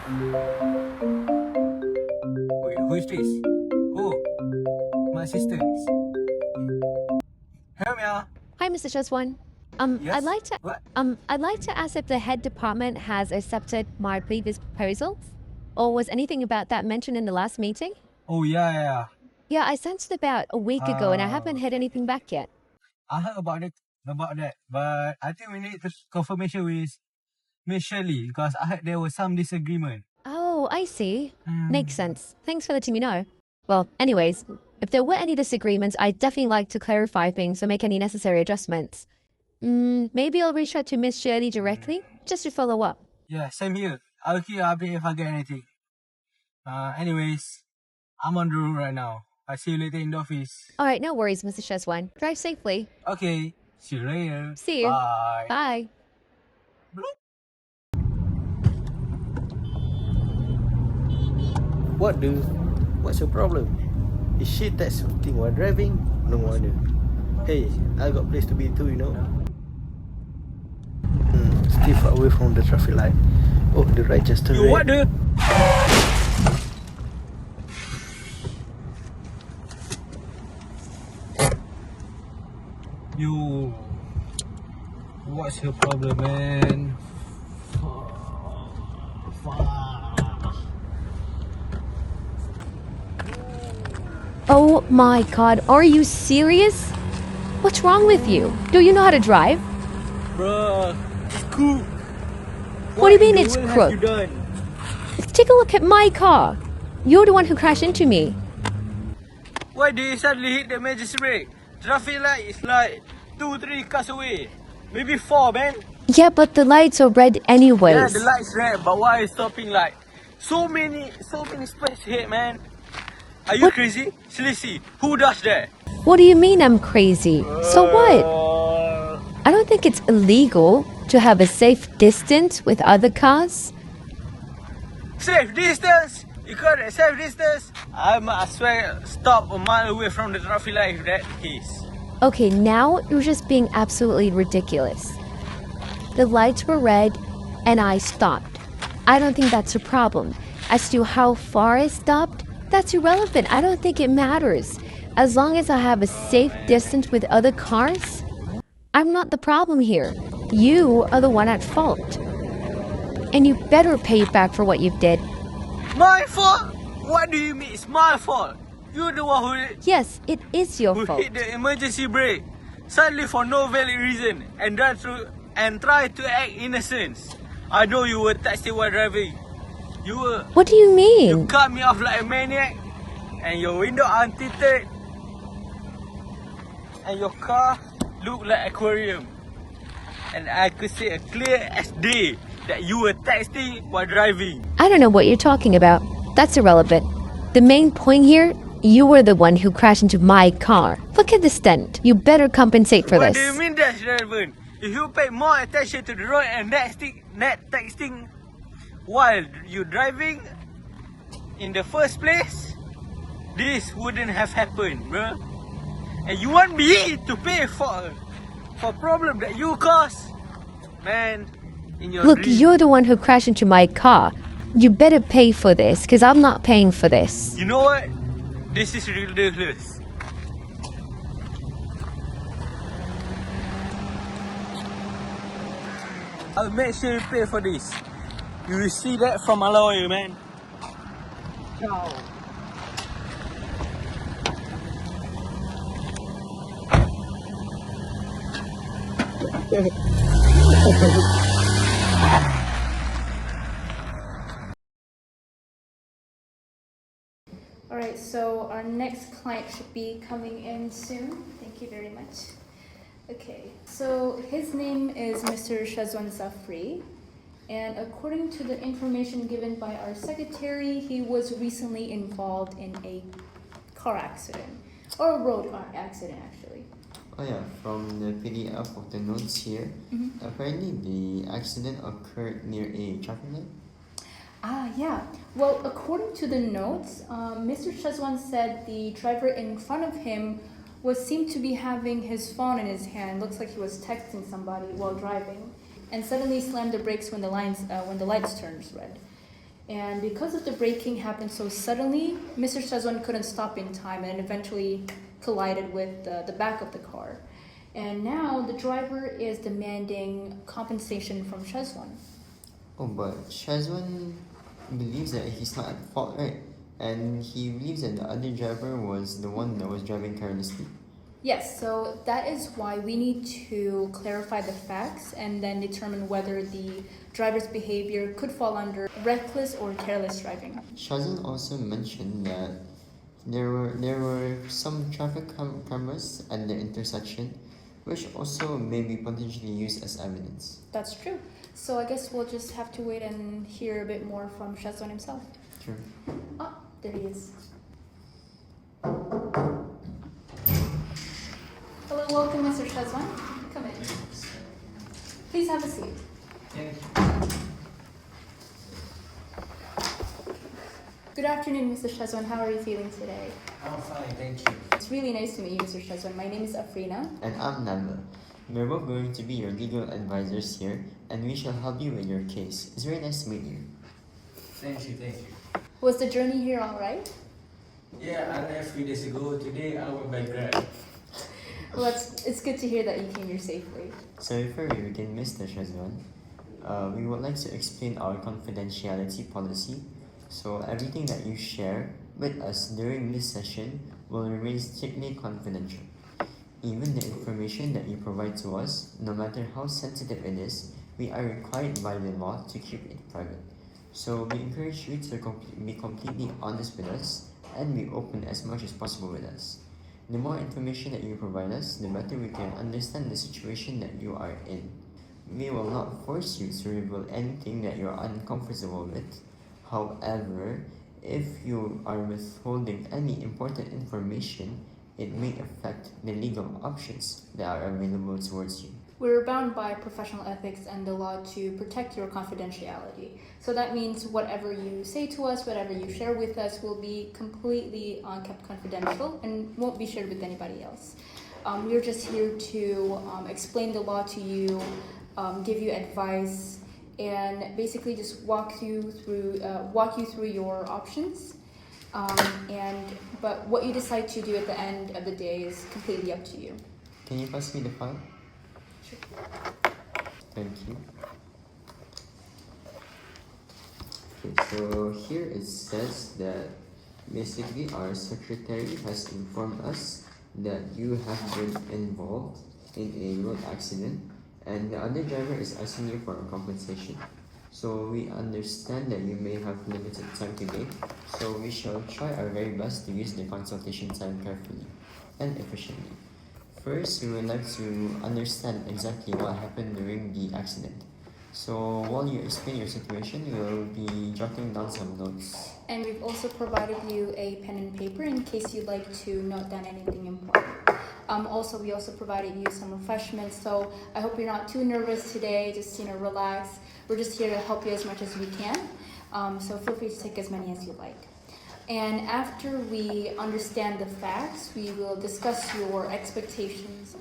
Wait, who is this? Oh, my sister. Hello, Mia. Hi, Mr. Shazwan. Yes? What? I'd like to ask if the head department has accepted my previous proposals, or was anything about that mentioned in the last meeting? Oh, yeah. Yeah, I sent it about a week ago, and I haven't heard anything back yet. I heard about that, but I think we need confirmation with Miss Shirley because I heard there was some disagreement. Oh, I see. Makes sense. Thanks for letting me know. Well, anyways, if there were any disagreements, I'd definitely like to clarify things or make any necessary adjustments. Maybe I'll reach out to Miss Shirley directly just to follow up. Yeah, same here. I'll keep you updated if I get anything. Anyways, I'm on the road right now. I'll see you later in the office. All right, no worries, Mr. Shazwan. Drive safely. Okay, see you later. See you. Bye. Bye. What's your problem? Is she texting while driving? No wonder. Hey, I got place to be too, you know. Stay far away from the traffic light. Oh, the right just turned red. You what, dude? You. What's your problem, man? Oh my god, are you serious? What's wrong with you? Do you know how to drive? Bruh, it's cool. What do you mean it's What crook? have you done? Take a look at my car. You're the one who crashed into me. Why do you suddenly hit the emergency brake? Traffic light is like 2-3 cars away. Maybe 4, man. Yeah, but the lights are red anyways. Yeah, the light's red, but why are you stopping like so many space ahead, man? Are you crazy? Seriously, who does that? What do you mean I'm crazy? So what? I don't think it's illegal to have a safe distance with other cars. Safe distance? You got a safe distance? I swear, stop a mile away from the traffic light if that case. Okay, now you're just being absolutely ridiculous. The lights were red and I stopped. I don't think that's a problem. As to how far I stopped, that's irrelevant. I don't think it matters. As long as I have a safe distance with other cars, I'm not the problem here. You are the one at fault. And you better pay back for what you did. My fault? What do you mean it's my fault? You're the one Yes, it is your who fault. hit the emergency brake suddenly for no valid reason and tried to act innocent. I know you were texting while driving. What do you You mean? cut me off like a maniac, and your window untinted, and your car looked like aquarium. And I could see a clear as day that you were texting while driving. I don't know what you're talking about. That's irrelevant. The main point here, you were the one who crashed into my car. Look at this dent. You better compensate for What this. do you mean that's relevant? If you pay more attention to the road and not texting while you're driving in the first place, this wouldn't have happened, bro. And you want me to pay for problem that you caused, man? In your Look, dream. you're the one who crashed into my car. You better pay for this, because I'm not paying for this. You know what? This is ridiculous. I'll make sure you pay for this. You will see that from my lawyer, man. Ciao. Alright, so our next client should be coming in soon. Thank you very much. Okay, so his name is Mr. Shazwan Zafri, and according to the information given by our secretary, he was recently involved in a car accident, or a road accident actually. Oh yeah, from the PDF of the notes here, apparently the accident occurred near a traffic light. Yeah. Well, according to the notes, Mr. Shazwan said the driver in front of him seemed to be having his phone in his hand. Looks like he was texting somebody while driving, and suddenly slammed the brakes when the lights turned red. And because of the braking happened so suddenly, Mr. Shazwan couldn't stop in time and eventually collided with the back of the car. And now the driver is demanding compensation from Shazwan. Oh, but Shazwan believes that he's not at fault, right? And he believes that the other driver was the one that was driving carelessly. Yes, so that is why we need to clarify the facts and then determine whether the driver's behavior could fall under reckless or careless driving. Shazwan also mentioned that there were some traffic cameras at the intersection, which also may be potentially used as evidence. That's true. So I guess we'll just have to wait and hear a bit more from Shazwan himself. Sure. Ah, there he is. Hello, welcome, Mr. Shazwan. Come in. Please have a seat. Thank you. Good afternoon, Mr. Shazwan. How are you feeling today? I'm fine, thank you. It's really nice to meet you, Mr. Shazwan. My name is Afrina. And I'm Nava. We're both going to be your legal advisors here, and we shall help you with your case. It's very nice to meet you. Thank you, thank you. Was the journey here all right? Yeah, I left 3 days ago. Today I went by Grab. Well, it's good to hear that you came here safely. So before we begin, Mr. Shazwan, we would like to explain our confidentiality policy. So everything that you share with us during this session will remain strictly confidential. Even the information that you provide to us, no matter how sensitive it is, we are required by the law to keep it private. So we encourage you to be completely honest with us and be open as much as possible with us. The more information that you provide us, the better we can understand the situation that you are in. We will not force you to reveal anything that you are uncomfortable with. However, if you are withholding any important information, it may affect the legal options that are available towards you. We're bound by professional ethics and the law to protect your confidentiality. So that means whatever you say to us, whatever you share with us will be completely kept confidential and won't be shared with anybody else. We're just here to explain the law to you, give you advice, and basically just walk you through your options. But what you decide to do at the end of the day is completely up to you. Can you pass me the file? Sure. Thank you. Okay, so here it says that basically our secretary has informed us that you have been involved in a road accident and the other driver is asking you for a compensation. So we understand that you may have limited time today, so we shall try our very best to use the consultation time carefully and efficiently. First, we would like to understand exactly what happened during the accident. So while you explain your situation, we will be jotting down some notes. And we've also provided you a pen and paper in case you'd like to note down anything important. We also provided you some refreshments, so I hope you're not too nervous today. Just relax. We're just here to help you as much as we can. So feel free to take as many as you like. And after we understand the facts, we will discuss your expectations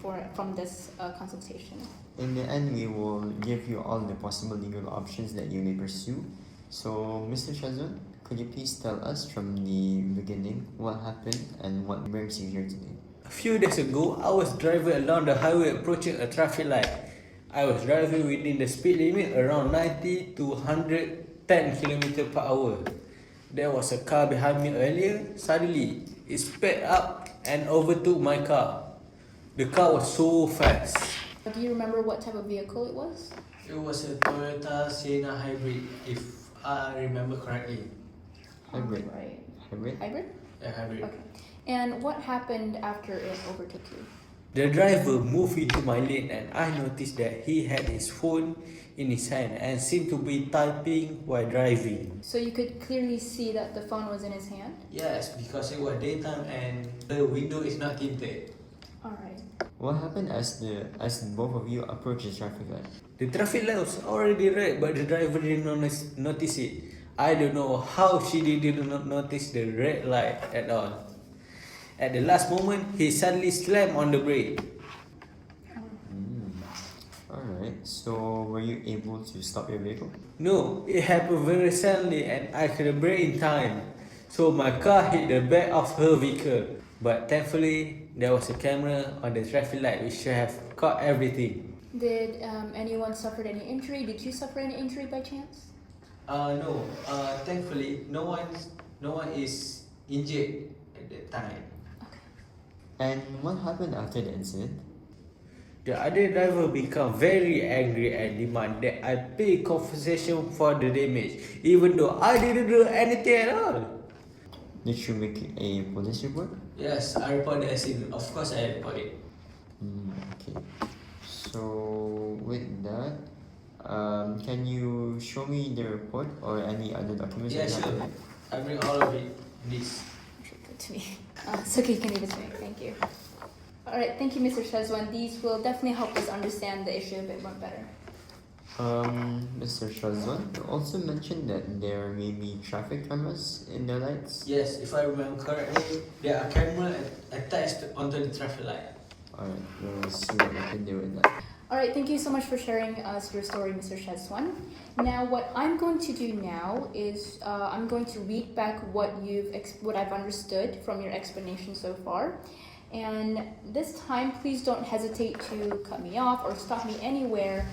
from this consultation. In the end, we will give you all the possible legal options that you may pursue. So, Mr. Shazwan, could you please tell us from the beginning what happened and what brings you here today? A few days ago, I was driving along the highway approaching a traffic light. I was driving within the speed limit around 90 to 110 km per hour. There was a car behind me earlier. Suddenly, it sped up and overtook my car. The car was so fast. Do you remember what type of vehicle it was? It was a Toyota Sienna hybrid, if I remember correctly. Hybrid. Right. Hybrid? Hybrid? A hybrid. Okay. And what happened after it overtook you? The driver moved into my lane and I noticed that he had his phone in his hand and seemed to be typing while driving. So you could clearly see that the phone was in his hand? Yes, because it was daytime and the window is not tinted. Alright. What happened as both of you approached the traffic light? The traffic light was already red, but the driver didn't notice it. I don't know how she did not notice the red light at all. At the last moment, he suddenly slammed on the brake. Alright. Alright, so were you able to stop your vehicle? No, it happened very suddenly and I couldn't brake in time. So my car hit the back of her vehicle. But thankfully, there was a camera on the traffic light which should have caught everything. Did anyone suffer any injury? Did you suffer any injury by chance? No. Thankfully, no one is injured at that time. Okay. And what happened after the incident? The other driver became very angry and demanded that I pay compensation for the damage, even though I didn't do anything at all. Did you make a police report? Yes, I reported the accident. Of course, I reported. Okay. So with that, can you show me the report or any other documents? Yeah, that you sure. have? I bring all of it. This. Okay, good to me. It's okay, you can leave it to me. Thank you. All right, thank you, Mr. Shazwan. These will definitely help us understand the issue a bit more better. Mr. Shazwan, you also mentioned that there may be traffic cameras in the lights. Yes, if I remember correctly, there are cameras attached onto the traffic light. Alright, we'll see what we can do with that. All right, thank you so much for sharing us your story, Mr. Shazwan. Now, what I'm going to do now is I'm going to read back what I've understood from your explanation so far. And this time, please don't hesitate to cut me off or stop me anywhere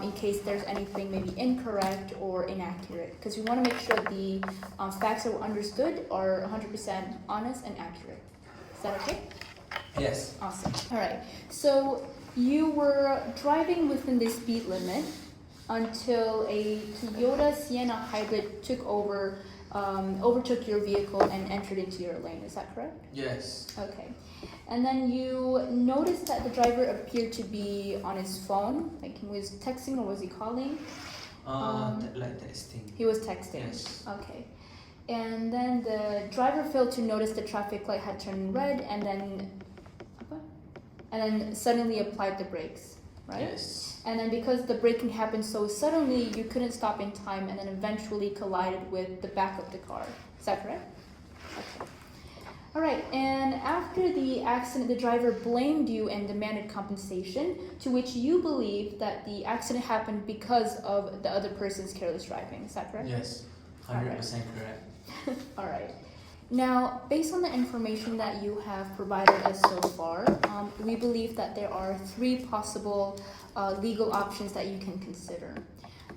in case there's anything maybe incorrect or inaccurate. Because we want to make sure the facts that were understood are 100% honest and accurate. Is that okay? Yes. Awesome. All right. So you were driving within the speed limit until a Toyota Sienna hybrid overtook your vehicle and entered into your lane. Is that correct? Yes. Okay. And then you noticed that the driver appeared to be on his phone, like he was texting or was he calling? Like texting. He was texting. Yes. Okay. And then the driver failed to notice the traffic light had turned red and then suddenly applied the brakes, right? Yes. And then because the braking happened so suddenly, you couldn't stop in time and then eventually collided with the back of the car. Is that correct? Okay. All right, and after the accident, the driver blamed you and demanded compensation, to which you believe that the accident happened because of the other person's careless driving. Is that correct? Yes. 100% correct. All right. Now, based on the information that you have provided us so far, we believe that there are 3 possible legal options that you can consider.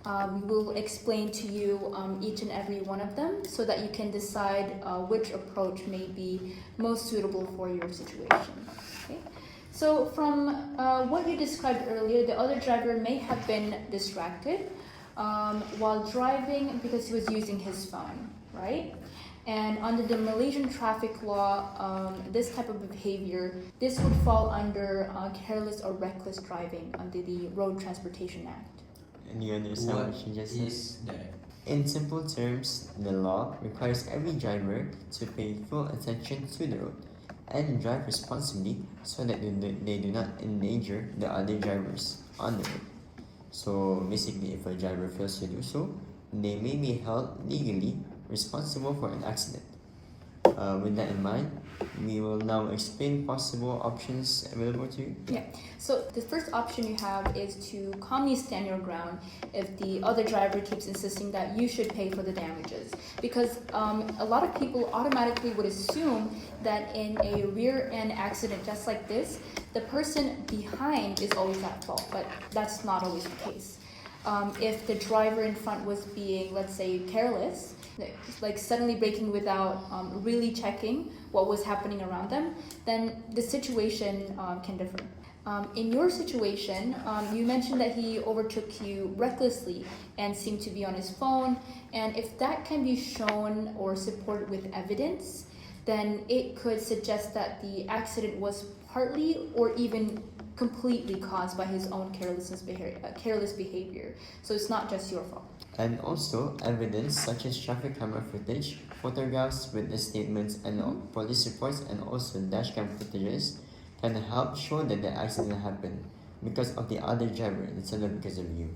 We will explain to you each and every one of them so that you can decide which approach may be most suitable for your situation. Okay? So from what you described earlier, the other driver may have been distracted while driving because he was using his phone, right? And under the Malaysian traffic law, this type of behavior, this would fall under careless or reckless driving under the Road Transportation Act. And you understand what she just said? Is that? In simple terms, the law requires every driver to pay full attention to the road and drive responsibly so that they do not endanger the other drivers on the road. So basically, if a driver fails to do so, they may be held legally responsible for an accident. With that in mind, we will now explain possible options available to you. Yeah, so the first option you have is to calmly stand your ground if the other driver keeps insisting that you should pay for the damages. Because a lot of people automatically would assume that in a rear end accident just like this, the person behind is always at fault, but that's not always the case. If the driver in front was being, let's say, careless, like suddenly braking without really checking what was happening around them, then the situation can differ. In your situation, you mentioned that he overtook you recklessly and seemed to be on his phone, and if that can be shown or supported with evidence, then it could suggest that the accident was partly or even completely caused by his own careless behavior. So it's not just your fault. And also, evidence such as traffic camera footage, photographs, witness statements, and police reports, and also dashcam footages can help show that the accident happened because of the other driver instead of because of you.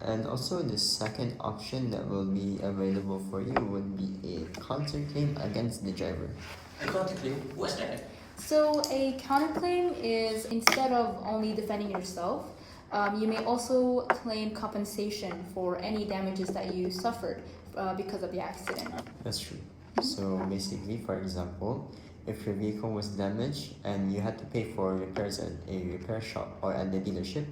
And also, the second option that will be available for you would be a counterclaim against the driver. A counterclaim? What's that? So a counterclaim is, instead of only defending yourself, you may also claim compensation for any damages that you suffered because of the accident. That's true. So basically, for example, if your vehicle was damaged and you had to pay for repairs at a repair shop or at the dealership,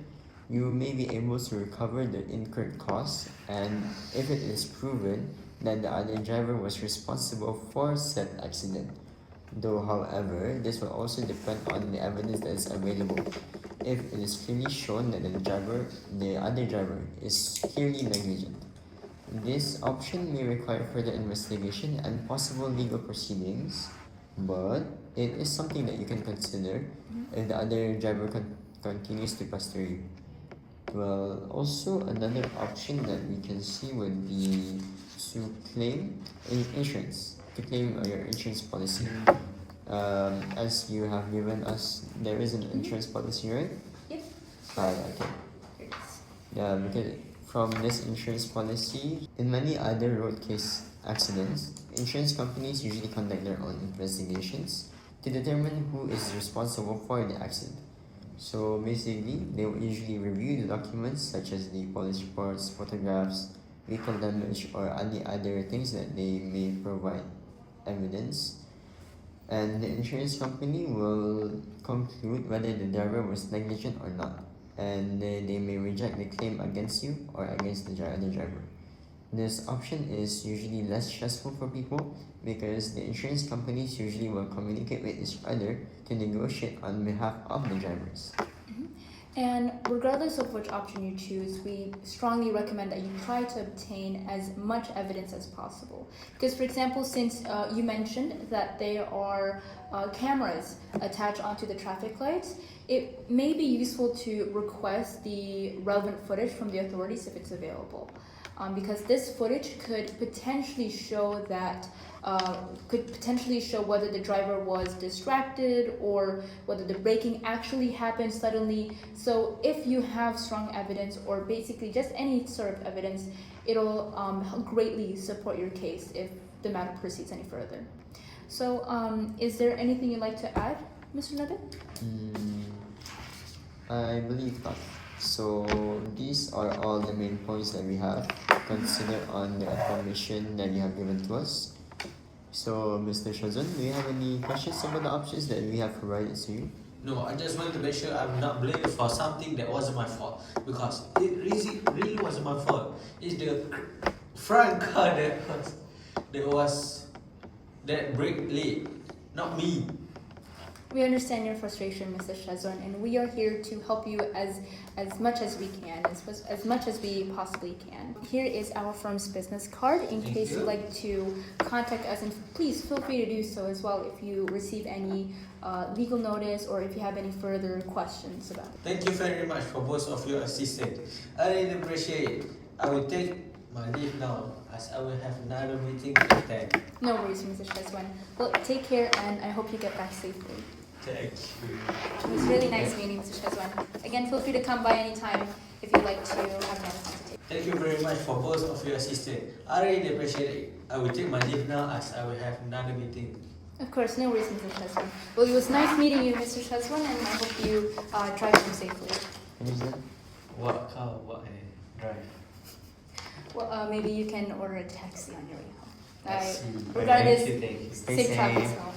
you may be able to recover the incurred costs, and if it is proven that the other driver was responsible for said accident. Though, however, this will also depend on the evidence that is available. If it is clearly shown that the other driver is clearly negligent, this option may require further investigation and possible legal proceedings, but it is something that you can consider if the other driver continues to pester you. Well, also another option that we can see would be to claim insurance, to claim your insurance policy. As you have given us, there is an insurance policy, right? Yep. Okay. Here it is. Yeah, because from this insurance policy, in many other road case accidents, insurance companies usually conduct their own investigations to determine who is responsible for the accident. So basically, they will usually review the documents such as the police reports, photographs, vehicle damage, or any other things that they may provide evidence. And the insurance company will conclude whether the driver was negligent or not, and they may reject the claim against you or against the other driver. This option is usually less stressful for people because the insurance companies usually will communicate with each other to negotiate on behalf of the drivers. And regardless of which option you choose, we strongly recommend that you try to obtain as much evidence as possible. Because, for example, since you mentioned that there are cameras attached onto the traffic lights, it may be useful to request the relevant footage from the authorities if it's available. Because this footage could potentially show whether the driver was distracted or whether the braking actually happened suddenly. So if you have strong evidence, or basically just any sort of evidence, it'll greatly support your case if the matter proceeds any further. So is there anything you'd like to add, Mr. Nabil? I believe not. So these are all the main points that we have considered on the information that you have given to us. So, Mr. Shazwan, do you have any questions about the options that we have provided to you? No, I just want to make sure I'm not blamed for something that wasn't my fault, because it really wasn't my fault. It's the front car that brake late, not me. We understand your frustration, Mr. Shazwan, and we are here to help you as much as we can, as much as we possibly can. Here is our firm's business card in case you'd like to contact us, and please feel free to do so as well if you receive any legal notice or if you have any further questions about it. Thank you very much for both of your assistance. I really appreciate it. I will take my leave now as I will have another meeting to attend. No worries, Mr. Shazwan. Well, take care, and I hope you get back safely. Thank you. It was really nice meeting Mr. Shazwan. Again, feel free to come by anytime if you'd like to have another conversation. Thank you very much for both of your assistance. I really appreciate it. I will take my leave now as I will have another meeting. Of course, no worries, Mr. Shazwan. Well, it was nice meeting you, Mr. Shazwan, and I hope you drive home safely. What car? What drive? Well, maybe you can order a taxi on your way home. I see. Regardless, Thank you. safe travels home.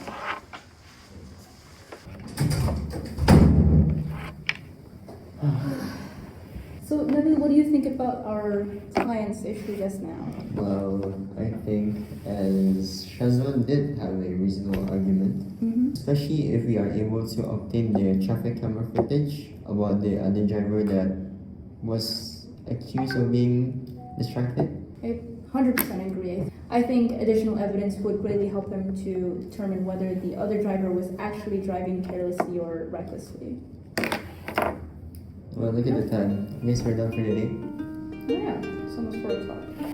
So, Nabil, what do you think about our client's issue just now? Well, I think as Shazwan did have a reasonable argument, especially if we are able to obtain the traffic camera footage about the other driver that was accused of being distracted. I 100% agree. I think additional evidence would really help him to determine whether the other driver was actually driving carelessly or recklessly. Well, look at the time. I guess we're done for the day. Oh yeah, it's almost 4 o'clock.